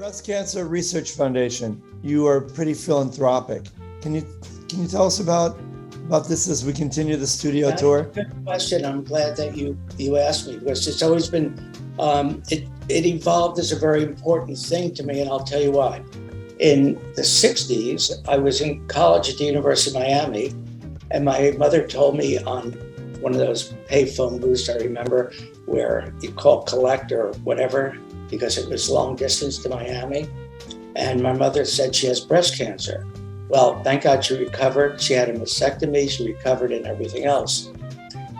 Breast Cancer Research Foundation, you are pretty philanthropic. Can you tell us about this as we continue the studio tour? Good question. I'm glad that you asked me, because it's always been it evolved as a very important thing to me, and I'll tell you why. In the 60s, I was in college at the University of Miami, and my mother told me on one of those payphone booths, I remember, where you call collect or whatever, because it was long distance to Miami. And my mother said she has breast cancer. Well, thank God she recovered. She had a mastectomy, she recovered, and everything else.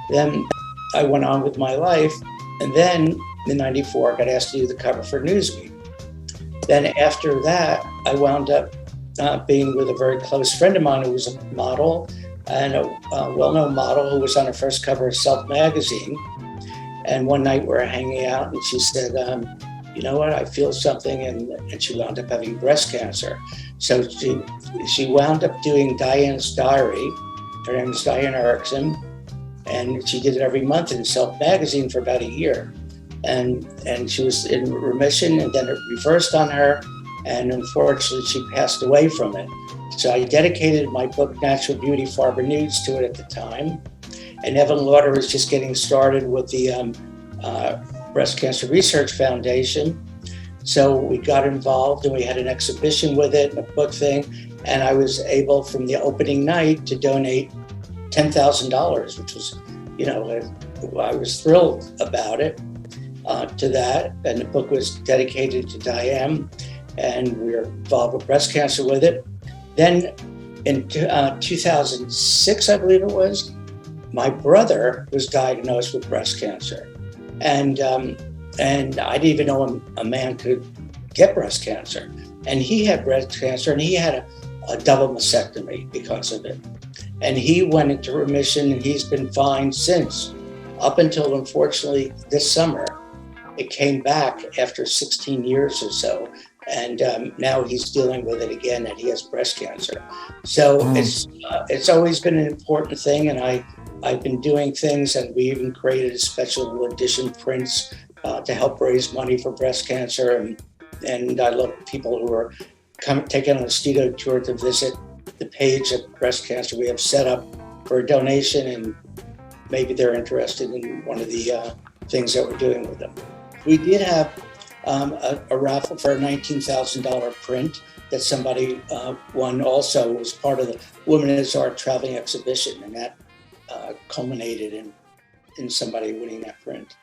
Then I went on with my life. And then in '94, I got asked to do the cover for Newsweek. Then after that, I wound up being with a very close friend of mine who was a model, and a well-known model who was on her first cover of Self magazine. And one night we were hanging out, and she said, you know what, I feel something, and she wound up having breast cancer. So she wound up doing Diane's diary. Her name is Diane Erickson, and she did it every month in Self magazine for about a year. And she was in remission, and then it reversed on her, and unfortunately she passed away from it. So I dedicated my book, Natural Beauty, Farber Nudes, to it at the time. And Evan Lauder was just getting started with the Breast Cancer Research Foundation. So we got involved, and we had an exhibition with it, a book thing, and I was able, from the opening night, to donate $10,000, which was, I was thrilled about it, to that. And the book was dedicated to Diane, and we were involved with breast cancer with it. Then in 2006, I believe it was, my brother was diagnosed with breast cancer. And I didn't even know a man could get breast cancer. And he had breast cancer, and he had a double mastectomy because of it. And he went into remission, and he's been fine since, up until, unfortunately, this summer. It came back after 16 years or so. And now he's dealing with it again, and he has breast cancer. So it's always been an important thing, and I've been doing things, and we even created a special edition prints to help raise money for breast cancer. And I love people who are taking on a studio tour to visit the page of breast cancer we have set up for a donation, and maybe they're interested in one of the things that we're doing with them. We did have a raffle for a $19,000 print that somebody won also. It was part of the Women as Art traveling exhibition, and that culminated in somebody winning that print.